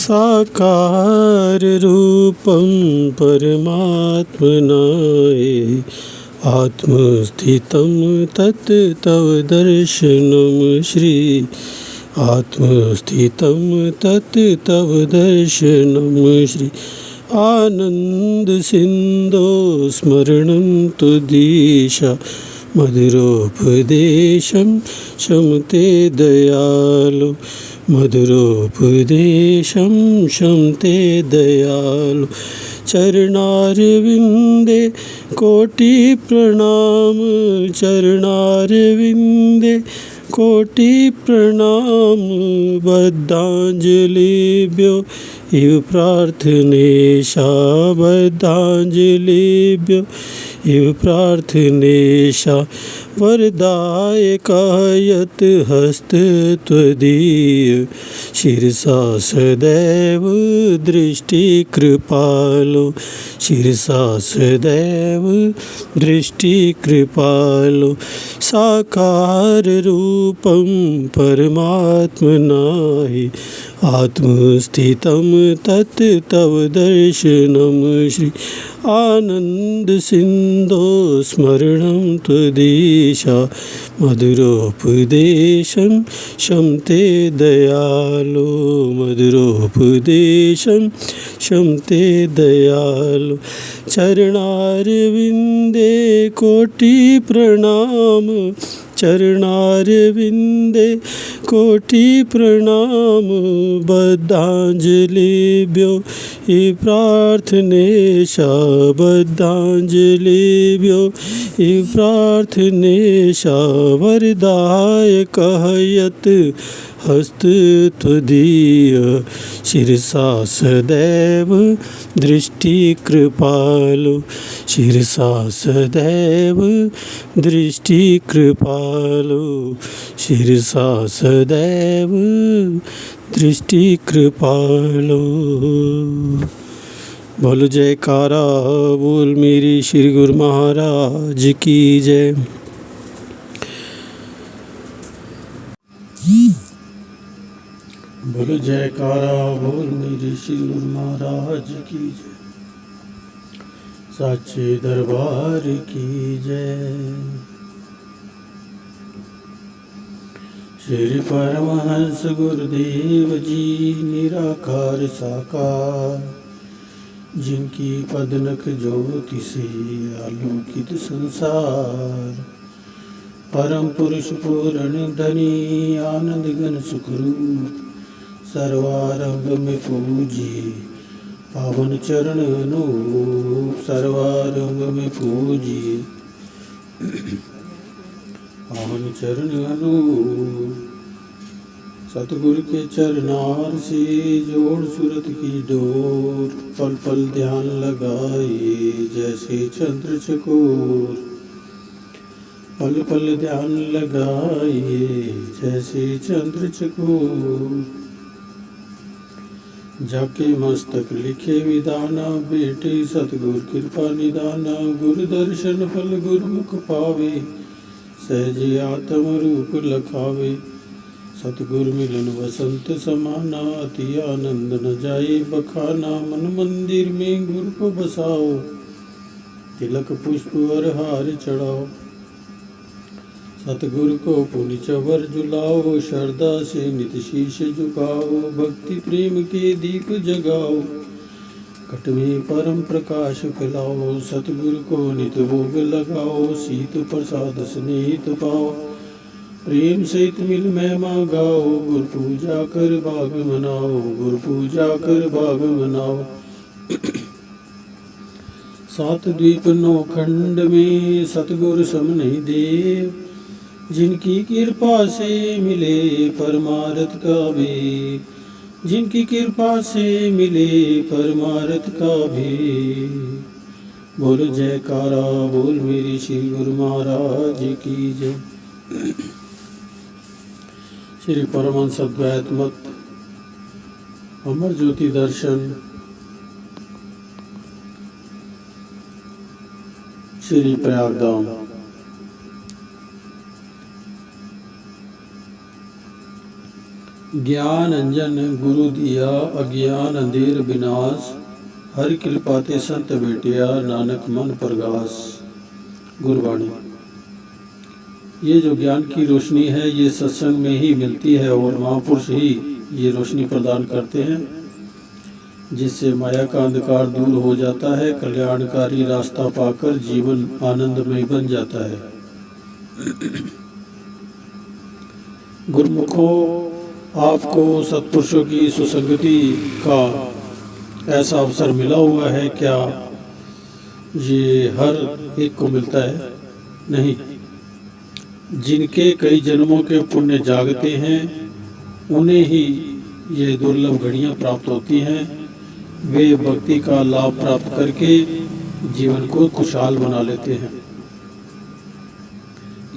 साकार रूपं परमात्मनाय आत्मस्थितं तत् तव दर्शनं श्री आत्मस्थितं तत् तव दर्शनं श्री आनंद सिंधो स्मरणं तुदीशा मधुरोपदेशं शमते दयालु मधुरोपदेशं शमते दयालु चरणारविंदे कोटि प्रणाम चरणारविंदे कोटि प्रणाम बद्धांजलिभ्यो इव प्रार्थनेशा बद्धांजलिभ्यो इव प्रार्थनेशा वरदायकायत हस्त त्वदीय शिरसा सदैव दृष्टि कृपालो शिरसा सदैव दृष्टि कृपालो साकार रूपं परमात्मनाहि आत्मस्थितं तत् तव दर्शनं श्री आनंद सिंधो स्मरणं त्वदीशा मधुरोपदेशं शमते दयालो मधुरोपदेशं शमते दयालो चरणारविंदे कोटि प्रणाम चरणारविंदे कोटि प्रणाम बद्धांजलिभ्यो हि प्रार्थनेशा बद्धांजलिभ्यो हि प्रार्थनेशा वरदायकः यत् हस्त त्वदीय शिरसा सदैव दृष्टि कृपालो शिरसा सदैव दृष्टि कृपालो शिरसा सदैव दृष्टि कृपालो। बोल जयकारा बोल मेरी श्री गुरु महाराज की जय। बोल जयकारा बोल मेरे श्री गुरु महाराज की जय। सच्चे दरबार की जय। श्री परमहंस गुरुदेव जी निराकार साकार जिनकी पदनख ज्योति से आलोकित संसार परम पुरुष पूर्ण धनी आनंद घन सुखरूप सर्वारंभ में पूजिए पावन चरण अनूप सर्वारंभ में पूजिए पावन चरण अनूप सतगुरु के चरणार से जोड़ सूरत की डोर पल पल ध्यान लगाए जैसे चंद्र चकोर पल पल ध्यान लगाए जैसे चंद्र चकोर जाके मस्तक लिखे विधाना बेटे सतगुरु कृपा निदाना गुरु दर्शन फल गुरुमुख पावे सहज आत्म रूप लखावे सतगुरु मिलन वसंत समाना अति आनंद न जाए बखाना मन मंदिर में गुरु को बसाओ तिलक पुष्प और हार चढ़ाओ सतगुरु को पुनि चवर जुलाओ श्रद्धा से नित शीश झुकाओ भक्ति प्रेम के दीप जगाओ घट में परम प्रकाश फैलाओ सतगुरु को नित भोग लगाओ शीत प्रसाद स्नेहित पाओ प्रेम सहित मिल महिमा गाओ गुरु पूजा कर भाग मनाओ गुरु पूजा कर भाग मनाओ। सात द्वीप नौ खंड में सतगुरु सम नहीं देव जिनकी कृपा से मिले परमार्थ का भेद जिनकी कृपा से मिले परमार्थ का भेद बोल जयकारा बोल मेरी श्री गुरु महाराज की जय। श्री परमहंस अद्वैत मत अमर ज्योति दर्शन श्री प्रयागधाम ज्ञान अंजन गुरु दिया अज्ञान अंधेर विनाश, हरि कृपा ते संत भेटिया नानक मन प्रगास। गुरबाणी। ये जो ज्ञान की रोशनी है ये सत्संग में ही मिलती है और महापुरुष ही ये रोशनी प्रदान करते हैं, जिससे माया का अंधकार दूर हो जाता है, कल्याणकारी रास्ता पाकर जीवन आनंदमय बन जाता है। गुरुमुखों, आपको सत्पुरुषों की सुसंगति का ऐसा अवसर मिला हुआ है क्या? ये हर एक को मिलता है? नहीं। जिनके कई जन्मों के पुण्य जागते हैं उन्हें ही ये दुर्लभ घड़ियां प्राप्त होती हैं। वे भक्ति का लाभ प्राप्त करके जीवन को खुशहाल बना लेते हैं।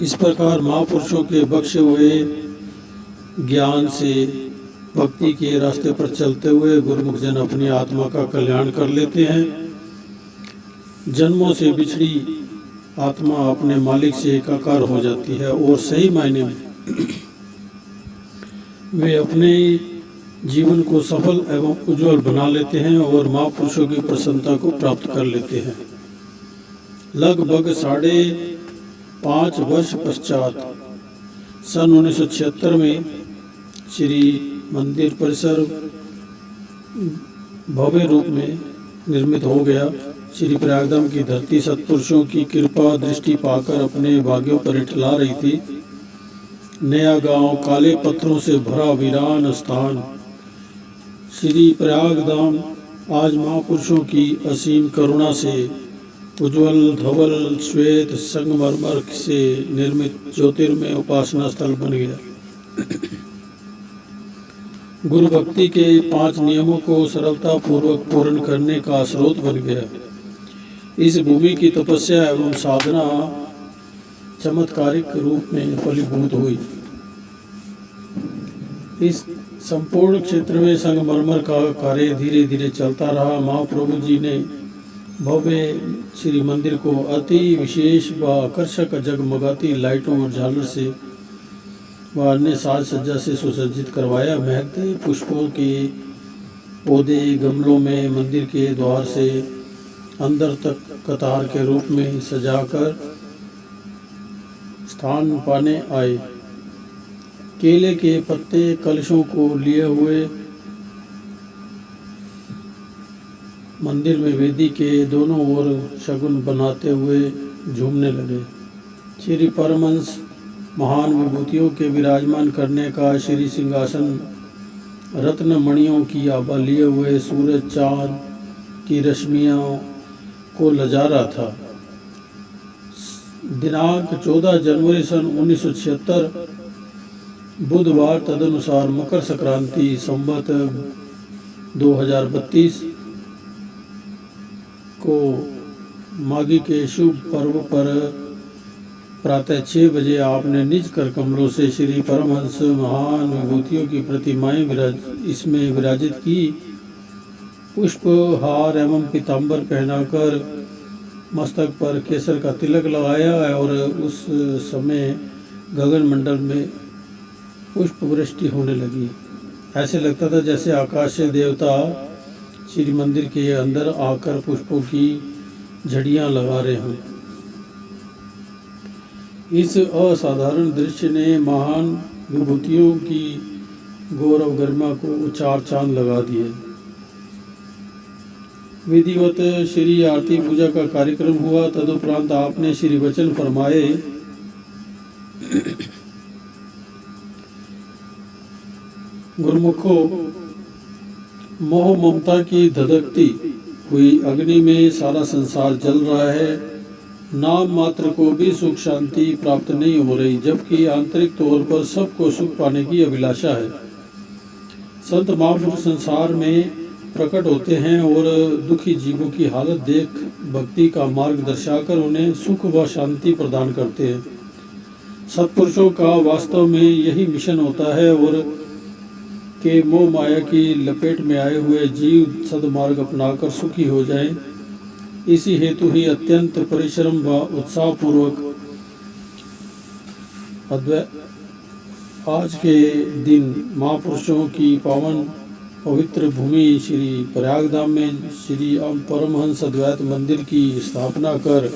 इस प्रकार महापुरुषों के बख्शे हुए ज्ञान से भक्ति के रास्ते पर चलते हुए गुरुमुख जन अपनी आत्मा का कल्याण कर लेते हैं। जन्मों से बिछड़ी आत्मा अपने मालिक से एकाकार हो जाती है और सही मायने में वे अपने जीवन को सफल एवं उज्जवल बना लेते हैं और महापुरुषों की प्रसन्नता को प्राप्त कर लेते हैं। लगभग 5.5 वर्ष पश्चात सन 1976 में श्री मंदिर परिसर भव्य रूप में निर्मित हो गया। श्री प्रयागधाम की धरती सत्पुरुषों की कृपा दृष्टि पाकर अपने भाग्यों पर इठला रही थी। नया गांव, काले पत्थरों से भरा वीरान स्थान श्री प्रयागधाम आज महापुरुषों की असीम करुणा से उज्ज्वल धवल श्वेत संगमरमर से निर्मित ज्योतिर्मय उपासना स्थल बन गया। गुरु भक्ति के 5 नियमों को सरलता पूर्वक पूर्ण करने का स्रोत बन गया। इस भूमि की तपस्या एवं साधना चमत्कारिक रूप में फलीभूत हुई। इस संपूर्ण क्षेत्र में संगमरमर का कार्य धीरे धीरे चलता रहा। महाप्रभु जी ने भव्य श्री मंदिर को अति विशेष व आकर्षक जगमगाती लाइटों और झालर से व अन्य साज सज्जा से सुसज्जित करवाया। महकते पुष्पों के पौधे गमलों में मंदिर के द्वार से अंदर तक कतार के रूप में सजाकर स्थान पाने आए। केले के पत्ते कलशों को लिए हुए मंदिर में वेदी के दोनों ओर शगुन बनाते हुए झूमने लगे। श्री परमहंस महान विभूतियों के विराजमान करने का श्री सिंहासन रत्न मणियों की आभा लिए हुए सूरज चांद की रश्मियों को लजा रहा था। दिनांक 14 जनवरी सन 1976 बुधवार तदनुसार मकर संक्रांति संवत 2032 को माघी के शुभ पर्व पर प्रातः 6 बजे आपने निज कर कमलों से श्री परमहंस महान विभूतियों की प्रतिमाएं इसमें विराजित की। पुष्प हार एवं पीताम्बर पहनाकर मस्तक पर केसर का तिलक लगाया और उस समय गगन मंडल में पुष्प वृष्टि होने लगी। ऐसे लगता था जैसे आकाश से देवता श्री मंदिर के अंदर आकर पुष्पों की झड़ियां लगा रहे हों। इस असाधारण दृश्य ने महान विभूतियों की गौरव गरिमा को 4 चांद लगा दिए। विधिवत श्री आरती पूजा का कार्यक्रम हुआ। तदुपरांत आपने श्री वचन फरमाए, गुरुमुखों, मोह ममता की धधकती हुई अग्नि में सारा संसार जल रहा है। नाम मात्र को भी सुख शांति प्राप्त नहीं हो रही, जबकि आंतरिक तौर पर सबको सुख पाने की अभिलाषा है। संत महापुरुष संसार में प्रकट होते हैं और दुखी जीवों की हालत देख भक्ति का मार्ग दर्शाकर उन्हें सुख व शांति प्रदान करते हैं। सत्पुरुषों का वास्तव में यही मिशन होता है और कि मोह माया की लपेट में आए हुए जीव सदमार्ग अपनाकर सुखी हो जाएं। इसी हेतु ही अत्यंत परिश्रम व उत्साहपूर्वक आज के दिन महापुरुषों की पावन पवित्र भूमि श्री प्रयागधाम में श्री परमहंस अद्वैत मंदिर की स्थापना कर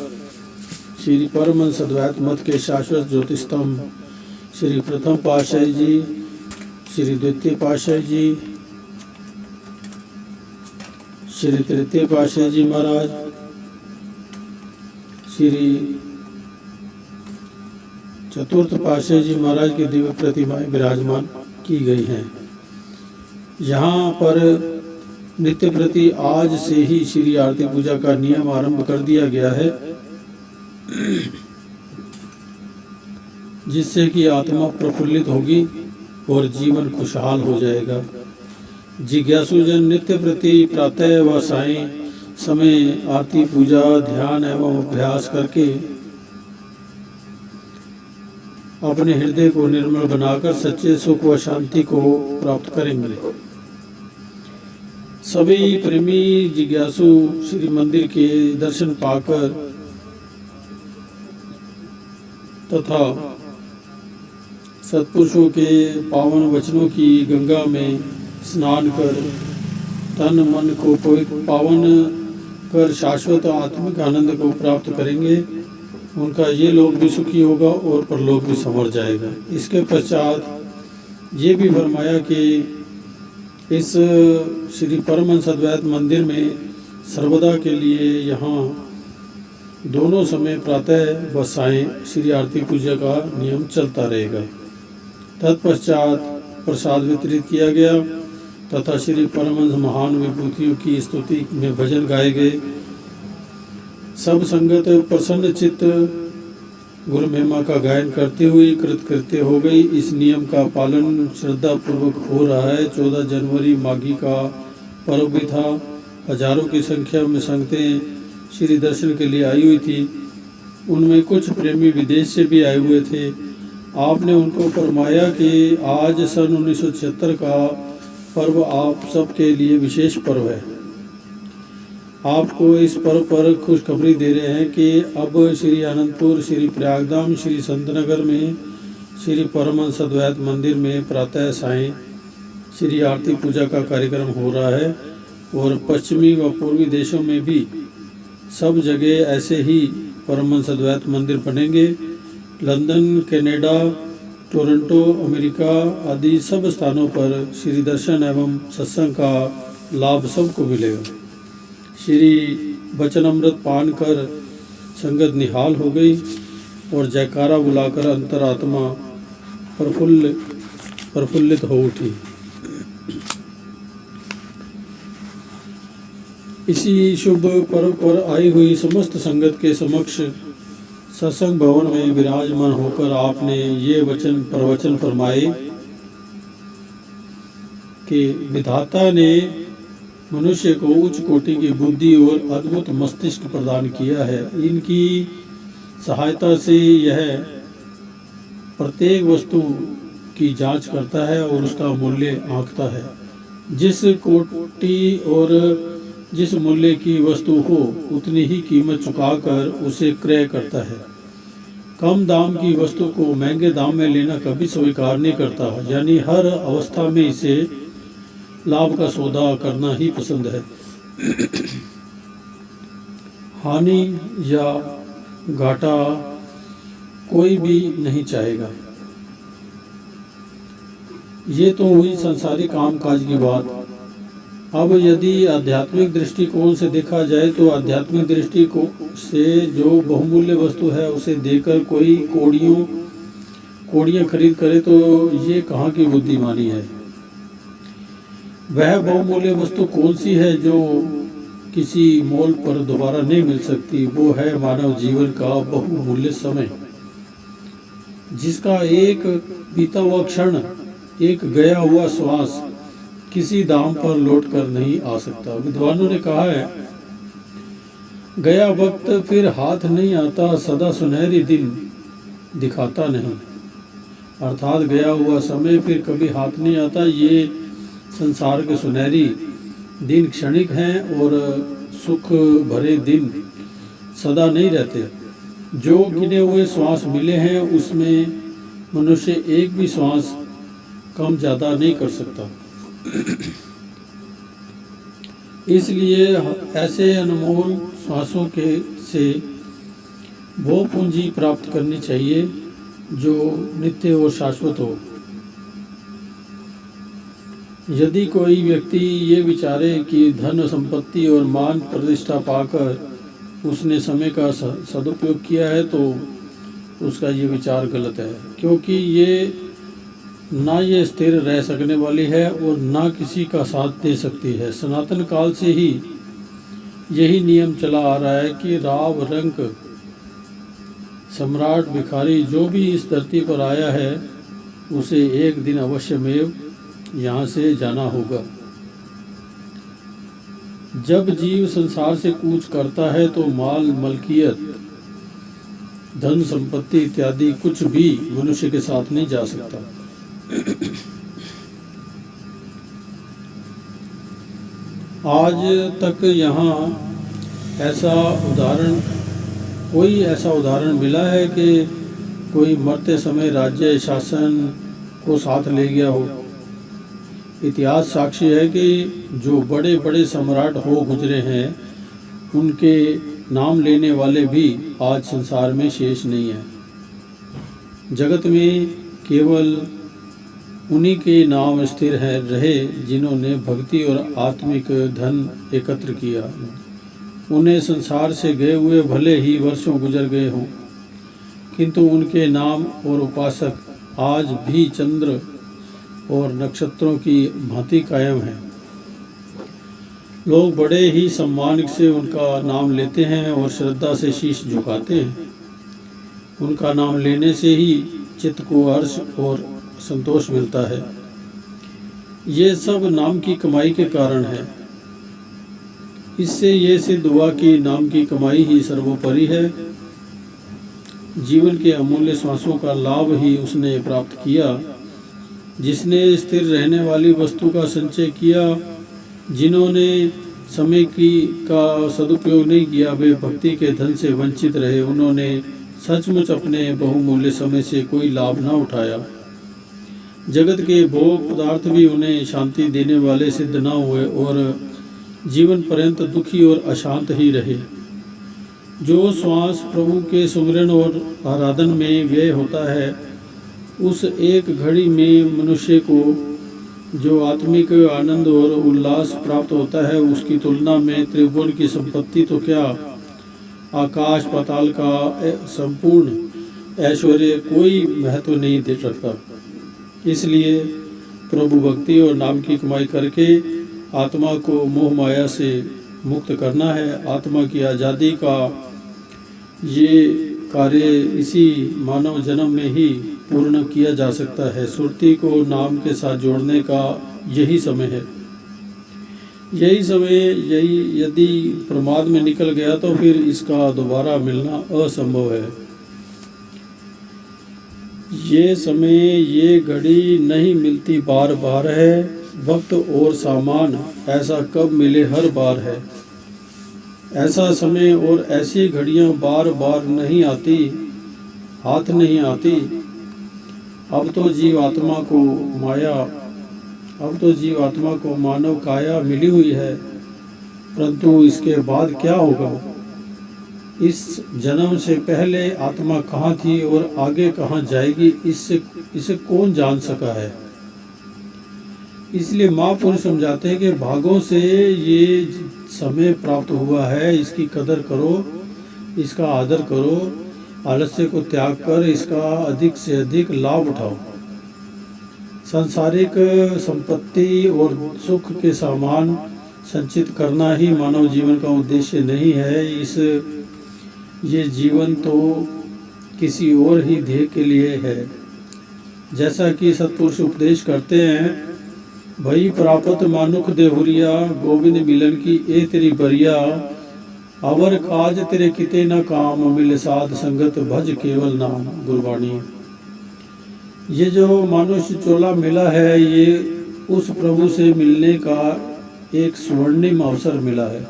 श्री परमहंस अद्वैत मत के शाश्वत ज्योतिस्तंभ श्री प्रथम पातशाही जी, श्री द्वितीय पातशाही जी, श्री तृतीय पातशाही जी महाराज, श्री चतुर्थ पातशाही जी महाराज की दिव्य प्रतिमाएं विराजमान की गई हैं। यहाँ पर नित्य प्रति आज से ही श्री आरती पूजा का नियम आरंभ कर दिया गया है, जिससे कि आत्मा प्रफुल्लित होगी और जीवन खुशहाल हो जाएगा। जिज्ञासुजन नित्य प्रति प्रातः व सायं समय आरती पूजा ध्यान एवं अभ्यास करके अपने हृदय को निर्मल बनाकर सच्चे सुख व शांति को प्राप्त करेंगे। सभी प्रेमी जिज्ञासु श्री मंदिर के दर्शन पाकर तथा सत्पुरुषों के पावन वचनों की गंगा में स्नान कर तन मन को पवित्र पावन कर शाश्वत आत्मिक आनंद को प्राप्त करेंगे। उनका ये लोक भी सुखी होगा और परलोक भी संवर जाएगा। इसके पश्चात ये भी फरमाया कि इस श्री परमहंस अद्वैत मंदिर में सर्वदा के लिए यहाँ दोनों समय प्रातः व सायं श्री आरती पूजा का नियम चलता रहेगा। तत्पश्चात प्रसाद वितरित किया गया तथा श्री परमहंस महान विभूतियों की स्तुति में भजन गाए गए। सब संगत प्रसन्न चित्त गुरु महिमा का गायन करते हुए कृतकृत्य हो गई। इस नियम का पालन श्रद्धा पूर्वक हो रहा है। 14 जनवरी माघी का पर्व भी था। हजारों की संख्या में संगतें श्री दर्शन के लिए आई हुई थी। उनमें कुछ प्रेमी विदेश से भी आए हुए थे। आपने उनको फरमाया कि आज सन 1976 का पर्व आप सबके लिए विशेष पर्व है। आपको इस पर्व पर खुशखबरी दे रहे हैं कि अब श्री अनंतपुर, श्री प्रयागधाम, श्री संतनगर में श्री परमहंस अद्वैत मंदिर में प्रातः सायं श्री आरती पूजा का कार्यक्रम हो रहा है और पश्चिमी व पूर्वी देशों में भी सब जगह ऐसे ही परमहंस अद्वैत मंदिर बनेंगे। लंदन, कनाडा, टोरंटो, अमेरिका आदि सब स्थानों पर श्री दर्शन एवं सत्संग का लाभ सबको मिलेगा। श्री वचनामृत पान कर संगत निहाल हो गई और जयकारा बुलाकर अंतरात्मा प्रफुल्लित हो उठी। इसी शुभ पर्व पर आई हुई समस्त संगत के समक्ष सत्संग भवन में विराजमान होकर आपने ये प्रवचन फरमाए कि विधाता ने मनुष्य को उच्च कोटि की बुद्धि और अद्भुत मस्तिष्क प्रदान किया है। इनकी सहायता से यह प्रत्येक वस्तु की जांच करता है और उसका मूल्य आंकता है। जिस कोटि और जिस मूल्य की वस्तु हो उतनी ही कीमत चुकाकर उसे क्रय करता है। कम दाम की वस्तु को महंगे दाम में लेना कभी स्वीकार नहीं करता, यानी हर अवस्था में इसे लाभ का सौदा करना ही पसंद है। हानि या घाटा कोई भी नहीं चाहेगा। ये तो हुई संसारी कामकाज की बात। अब यदि आध्यात्मिक दृष्टिकोण से देखा जाए तो आध्यात्मिक दृष्टिकोण से जो बहुमूल्य वस्तु है उसे देकर कोई कोड़ियाँ खरीद करे तो ये कहाँ की बुद्धिमानी है। वह बहुमूल्य वस्तु कौन सी है जो किसी मोल पर दोबारा नहीं मिल सकती? वो है मानव जीवन का बहुमूल्य समय, जिसका एक बीता हुआ क्षण, एक गया हुआ श्वास किसी दाम पर लौट कर नहीं आ सकता। विद्वानों ने कहा है, गया वक्त फिर हाथ नहीं आता, सदा सुनहरी दिन दिखाता नहीं। अर्थात गया हुआ समय फिर कभी हाथ नहीं आता। ये संसार के सुनहरी दिन क्षणिक हैं और सुख भरे दिन सदा नहीं रहते। जो गिने हुए श्वास मिले हैं उसमें मनुष्य एक भी श्वास कम ज़्यादा नहीं कर सकता। इसलिए ऐसे अनमोल श्वासों के से वो पूंजी प्राप्त करनी चाहिए जो नित्य और शाश्वत हो। यदि कोई व्यक्ति ये विचारे कि धन संपत्ति और मान प्रतिष्ठा पाकर उसने समय का सदुपयोग किया है, तो उसका ये विचार गलत है, क्योंकि ये स्थिर रह सकने वाली है और ना किसी का साथ दे सकती है। सनातन काल से ही यही नियम चला आ रहा है कि राव रंक सम्राट भिखारी जो भी इस धरती पर आया है उसे एक दिन अवश्यमेव यहाँ से जाना होगा। जब जीव संसार से कूच करता है तो माल मलकियत धन संपत्ति इत्यादि कुछ भी मनुष्य के साथ नहीं जा सकता। आज तक यहाँ कोई ऐसा उदाहरण मिला है कि कोई मरते समय राज्य शासन को साथ ले गया हो। इतिहास साक्षी है कि जो बड़े बड़े सम्राट हो गुजरे हैं उनके नाम लेने वाले भी आज संसार में शेष नहीं है। जगत में केवल उन्हीं के नाम स्थिर रहे जिन्होंने भक्ति और आत्मिक धन एकत्र किया। उन्हें संसार से गए हुए भले ही वर्षों गुजर गए हों, किंतु उनके नाम और उपासक आज भी चंद्र और नक्षत्रों की भांति कायम हैं। लोग बड़े ही सम्मान से उनका नाम लेते हैं और श्रद्धा से शीश झुकाते हैं। उनका नाम लेने से ही चित्त को हर्ष और संतोष मिलता है। ये सब नाम की कमाई के कारण है। इससे ये सिद्ध हुआ कि नाम की कमाई ही सर्वोपरि है। जीवन के अमूल्य श्वासों का लाभ ही उसने प्राप्त किया जिसने स्थिर रहने वाली वस्तु का संचय किया। जिन्होंने समय का सदुपयोग नहीं किया वे भक्ति के धन से वंचित रहे। उन्होंने सचमुच अपने बहुमूल्य समय से कोई लाभ न उठाया। जगत के भोग पदार्थ भी उन्हें शांति देने वाले सिद्ध न हुए और जीवन पर्यंत दुखी और अशांत ही रहे। जो श्वास प्रभु के सुमिरन और आराधन में व्यय होता है, उस एक घड़ी में मनुष्य को जो आत्मिक आनंद और उल्लास प्राप्त होता है, उसकी तुलना में त्रिभुवन की संपत्ति तो क्या, आकाश पाताल का संपूर्ण ऐश्वर्य कोई महत्व नहीं दे सकता। इसलिए प्रभु भक्ति और नाम की कमाई करके आत्मा को मोह माया से मुक्त करना है। आत्मा की आज़ादी का ये कार्य इसी मानव जन्म में ही पूर्ण किया जा सकता है। सुरती को नाम के साथ जोड़ने का यही समय है। यही यदि प्रमाद में निकल गया तो फिर इसका दोबारा मिलना असंभव है। ये समय ये घड़ी नहीं मिलती बार बार है। वक्त और सामान ऐसा कब मिले हर बार है। ऐसा समय और ऐसी घड़ियां बार बार नहीं आती, हाथ नहीं आती। अब तो जीवात्मा को मानव काया मिली हुई है, परंतु इसके बाद क्या होगा? इस जन्म से पहले आत्मा कहाँ थी और आगे कहाँ जाएगी, इसे कौन जान सका है। इसलिए महापुरुष समझाते हैं कि भागों से ये समय प्राप्त हुआ है, इसकी कदर करो, इसका आदर करो, आलस्य को त्याग कर इसका अधिक से अधिक लाभ उठाओ। सांसारिक संपत्ति और सुख के सामान संचित करना ही मानव जीवन का उद्देश्य नहीं है। ये जीवन तो किसी और ही ध्येय के लिए है। जैसा कि सत्पुरुष उपदेश करते हैं, भई प्राप्त मानुख देहुरिया, गोविंद मिलन की ए तेरी बरिया, अवर काज तेरे किते न काम, मिल साध संगत भज केवल नाम। गुरबाणी। ये जो मनुष्य चोला मिला है, ये उस प्रभु से मिलने का एक स्वर्णिम अवसर मिला है।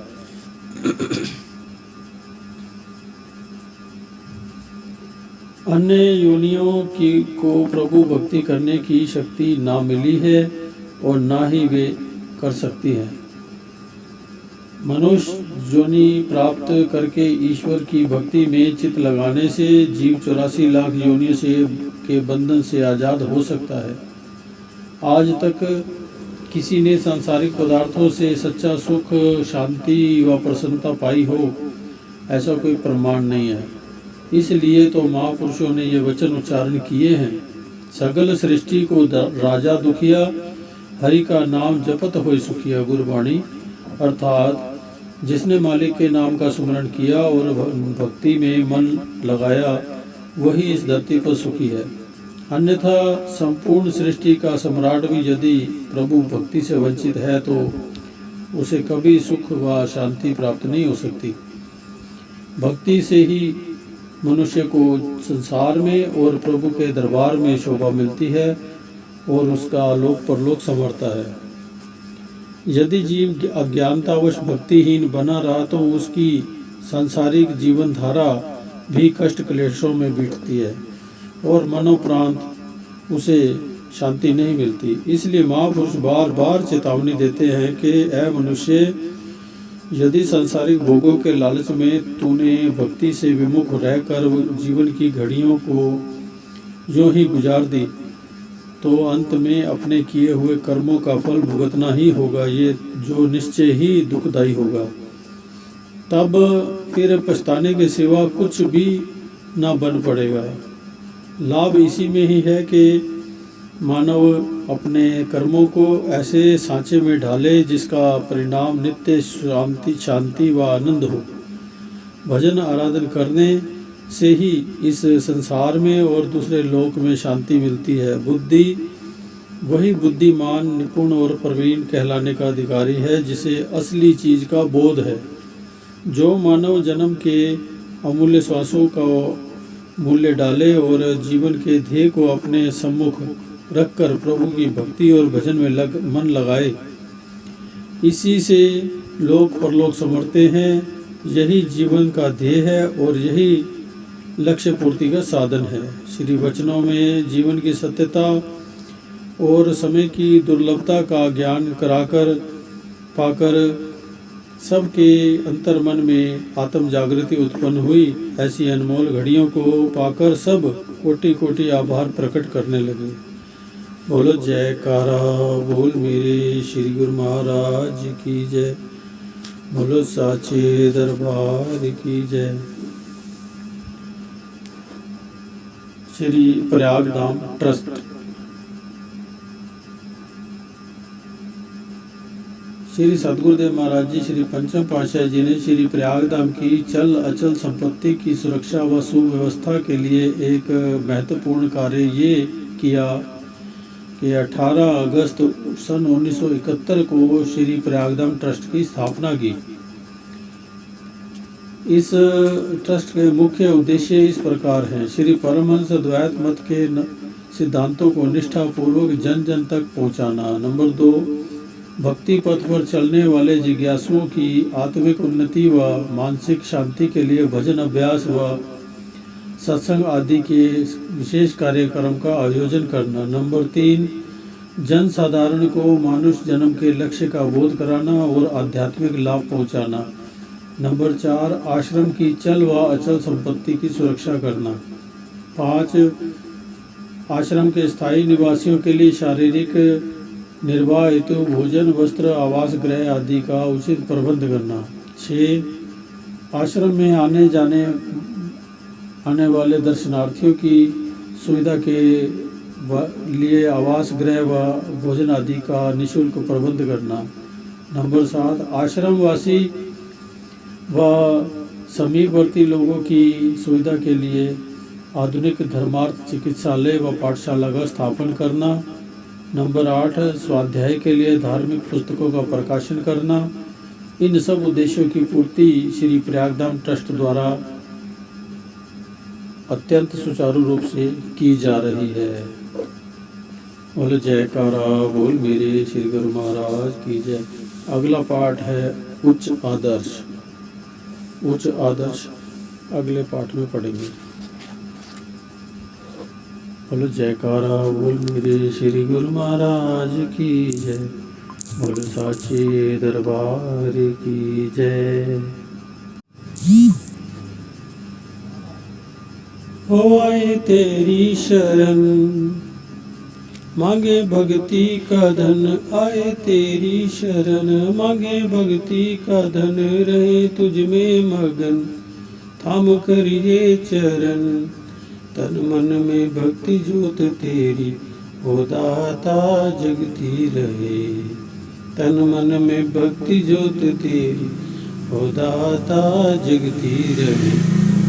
अन्य योनियों की को प्रभु भक्ति करने की शक्ति ना मिली है और ना ही वे कर सकती है। मनुष्य योनि प्राप्त करके ईश्वर की भक्ति में चित्त लगाने से जीव 84 लाख योनियों से के बंधन से आज़ाद हो सकता है। आज तक किसी ने सांसारिक पदार्थों से सच्चा सुख, शांति व प्रसन्नता पाई हो, ऐसा कोई प्रमाण नहीं है। इसलिए तो महापुरुषों ने ये वचन उच्चारण किए हैं, सगल सृष्टि को राजा दुखिया, हरि का नाम जपत होय सुखिया। गुरबाणी अर्थात जिसने मालिक के नाम का स्मरण किया और भक्ति में मन लगाया, वही इस धरती पर सुखी है। अन्यथा संपूर्ण सृष्टि का सम्राट भी यदि प्रभु भक्ति से वंचित है तो उसे कभी सुख व शांति प्राप्त नहीं हो सकती। भक्ति से ही मनुष्य को संसार में और प्रभु के दरबार में शोभा मिलती है और उसका लोक परलोक संवरता है। यदि जीव अज्ञानतावश भक्तिहीन बना रहा तो उसकी सांसारिक जीवन धारा भी कष्ट क्लेशों में बीतती है और मनोप्रांत उसे शांति नहीं मिलती। इसलिए महापुरुष बार बार चेतावनी देते हैं कि ऐ मनुष्य, यदि सांसारिक भोगों के लालच में तूने भक्ति से विमुख रहकर जीवन की घड़ियों को यूं ही गुजार दी तो अंत में अपने किए हुए कर्मों का फल भुगतना ही होगा, ये जो निश्चय ही दुखदायी होगा। तब फिर पछताने के सिवा कुछ भी ना बन पड़ेगा। लाभ इसी में ही है कि मानव अपने कर्मों को ऐसे सांचे में ढाले जिसका परिणाम नित्य शांति व आनंद हो। भजन आराधन करने से ही इस संसार में और दूसरे लोक में शांति मिलती है। वही बुद्धिमान, निपुण और प्रवीण कहलाने का अधिकारी है जिसे असली चीज का बोध है। जो मानव जन्म के अमूल्य श्वासों का मूल्य डाले और जीवन के ध्येय को अपने सम्मुख रखकर प्रभु की भक्ति और भजन में मन लगाए, इसी से लोक परलोक संवरते हैं। यही जीवन का ध्येय है और यही लक्ष्य पूर्ति का साधन है। श्री वचनों में जीवन की सत्यता और समय की दुर्लभता का ज्ञान कराकर पाकर सबके अंतर मन में आत्म जागृति उत्पन्न हुई। ऐसी अनमोल घड़ियों को पाकर सब कोटि कोटि आभार प्रकट करने लगे। बोलो जयकारा बोल मेरे श्री गुरु महाराज की जय। बोलो साचे दरबार की जय। श्री प्रयागधाम ट्रस्ट। श्री सतगुरुदेव महाराज जी श्री पंचम पातशाही जी ने श्री प्रयागधाम की चल अचल संपत्ति की सुरक्षा व सुव्यवस्था के लिए एक महत्वपूर्ण कार्य ये किया कि 18 अगस्त सन 1971 को श्री प्रयागधाम ट्रस्ट की स्थापना की। इस ट्रस्ट के मुख्य उद्देश्य इस प्रकार हैं। श्री परमहंस द्वैत मत के सिद्धांतों को निष्ठापूर्वक जन जन तक पहुंचाना। नंबर 2, भक्ति पथ पर चलने वाले जिज्ञासुओं की आत्मिक उन्नति व मानसिक शांति के लिए भजन अभ्यास व सत्संग आदि के विशेष कार्यक्रम का आयोजन करना। नंबर 3, जन साधारण को मानुष जन्म के लक्ष्य का बोध कराना और आध्यात्मिक लाभ पहुंचाना। नंबर 4, आश्रम की चल व अचल संपत्ति की सुरक्षा करना। 5, आश्रम के स्थायी निवासियों के लिए शारीरिक निर्वाह हेतु भोजन, वस्त्र, आवास गृह आदि का उचित प्रबंध करना। 6, आश्रम में आने वाले दर्शनार्थियों की सुविधा के लिए आवास गृह व भोजन आदि का निःशुल्क प्रबंध करना। नंबर 7, आश्रम वासी व समीपवर्ती लोगों की सुविधा के लिए आधुनिक धर्मार्थ चिकित्सालय व पाठशाला का स्थापन करना। नंबर 8, स्वाध्याय के लिए धार्मिक पुस्तकों का प्रकाशन करना। इन सब उद्देश्यों की पूर्ति श्री प्रयागधाम ट्रस्ट द्वारा अत्यंत सुचारू रूप से की जा रही है। बोलो जयकारा बोल मेरे श्री गुरु महाराज की जय। अगला पाठ है उच्च आदर्श। उच्च आदर्श अगले पाठ में पढ़ेंगे। बोलो जयकारा बोल मेरे श्री गुरु महाराज की जय। बोलो साचे दरबार की जय। हो आए तेरी शरण मांगे भक्ति का धन, आए तेरी शरण मांगे भक्ति का धन, रहे तुझ में मगन थाम कर ये चरण। तन मन में भक्ति ज्योत तेरी हो दाता जगती रहे, तन मन में भक्ति ज्योत तेरी हो दाता जगती रहे।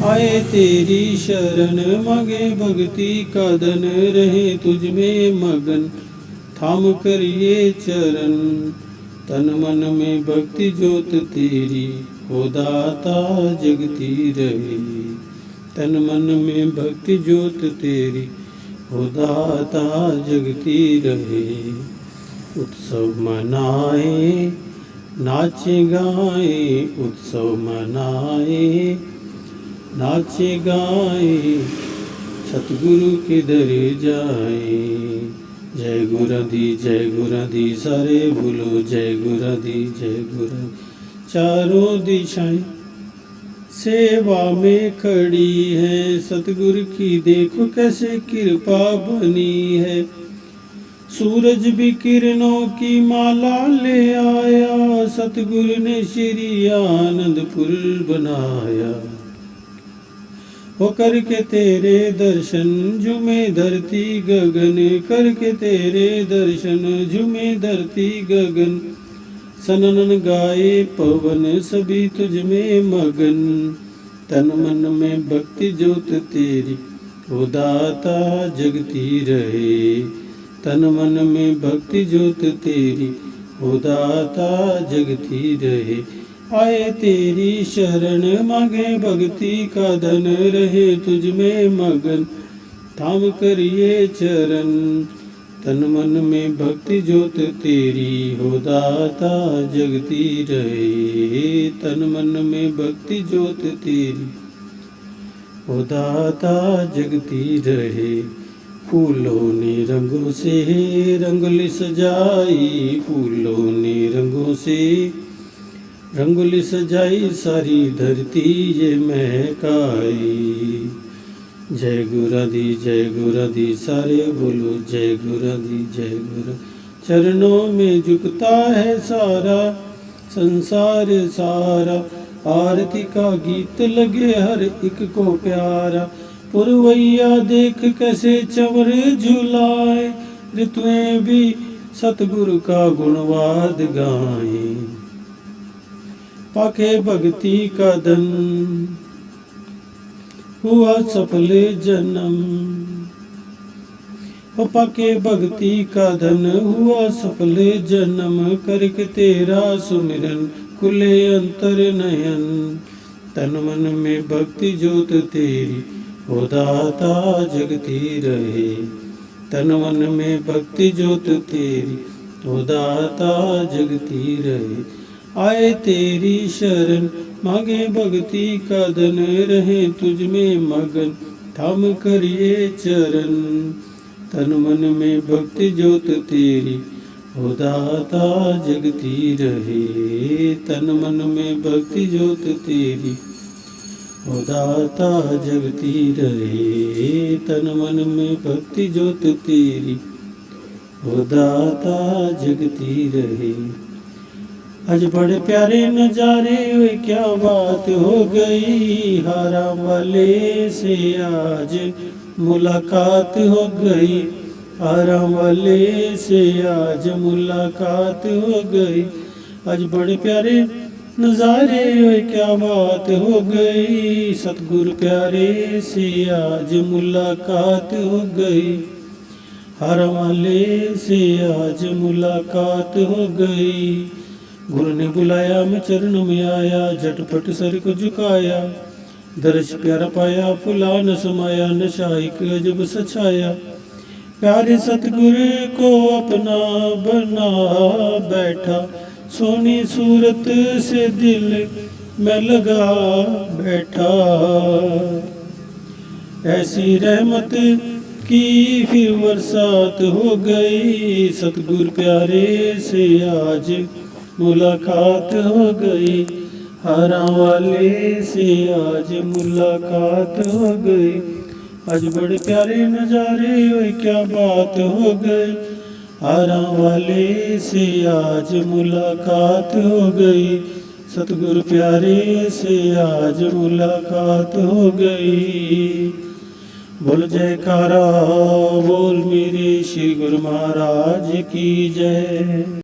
आए तेरी शरण मांगे भक्ति का धन, रहे तुझ में मगन थाम कर ये चरण। तन मन में भक्ति ज्योत तेरी हो दाता जगती रहे, तन मन में भक्ति ज्योत तेरी हो दाता जगती रहे। उत्सव मनाए नाचे गाए, उत्सव मनाए नाचे गाए, सतगुरु के दर जाए। जय गुरु दी सारे बोलो जय गुरु दी जय गुरु। चारों दिशाएं सेवा में खड़ी है, सतगुरु की देखो कैसे कृपा बनी है। सूरज भी किरणों की माला ले आया, सतगुरु ने श्री आनंदपुर बनाया। हो करके तेरे दर्शन झूमे धरती गगन, करके तेरे दर्शन झूमे धरती गगन। सनन गाए पवन सभी तुझ में मगन, तन मन में भक्ति ज्योत तेरी हो दाता जगती रहे, तन मन में भक्ति ज्योत तेरी हो दाता जगती रहे। आए तेरी शरण मांगे भक्ति का धन, रहे तुझ में मगन थाम कर ये चरण। तन मन में भक्ति ज्योत तेरी हो दाता जगती रहे, तन मन में भक्ति ज्योत तेरी हो दाता जगती रहे। फूलों ने रंगों से रंगोली सजाई, फूलों ने रंगों से रंगोली सजाई, सारी धरती ये महकाई। जय गुरु दी सारे बोलो जय गुरु दी जय गुरु। चरणों में झुकता है सारा संसार सारा, आरती का गीत लगे हर एक को प्यारा। पुरवैया देख कैसे चंवर झुलाए, ऋतुएं भी सतगुरु का गुणवाद गाए। पाके भक्ति का धन हुआ सफल जन्म, पाके भक्ति का धन हुआ सफल जन्म। करके तेरा सुमिरन खुले अंतर नयन, तन मन में भक्ति ज्योत तेरी हो दाता जगती रहे, तन मन में भक्ति ज्योत तेरी हो दाता जगती रहे। आए तेरी शरण मांगे भक्ति का धन, रहे तुझ में मगन थाम कर ये चरण। तन मन में भक्ति ज्योत तेरी हो दाता जगती रहे, तन मन में भक्ति ज्योत तेरी हो दाता जगती रहे, तन मन में भक्ति ज्योत तेरी हो दाता जगती रहे। आज बड़े प्यारे नजारे हुए क्या बात हो गई, हारा वाले से आज मुलाकात हो गई, हारा वाले से आज मुलाकात हो गई। आज बड़े प्यारे नजारे हुए क्या बात हो गई, सतगुरु प्यारे से आज मुलाकात हो गई, हारा वाले से आज मुलाकात हो गई। गुरु ने बुलाया मैं चरण में आया, झटपट सर को झुकाया, दर्श प्यारा पाया फुला न समाया, नशा एक अजब सछाया। प्यारे सतगुरु को अपना बना बैठा, सोनी सूरत से दिल में लगा बैठा। ऐसी रहमत की फिर बरसात हो गई। सतगुरु प्यारे से आज मुलाकात हो गई। हारा वाले से आज मुलाकात हो गई। आज बड़े प्यारे नजारे ओए क्या बात हो गई। हारा वाले से आज मुलाकात हो गई। सतगुरु प्यारे से आज मुलाकात हो गई। बोल जयकारा बोल मेरे श्री गुरु महाराज की जय।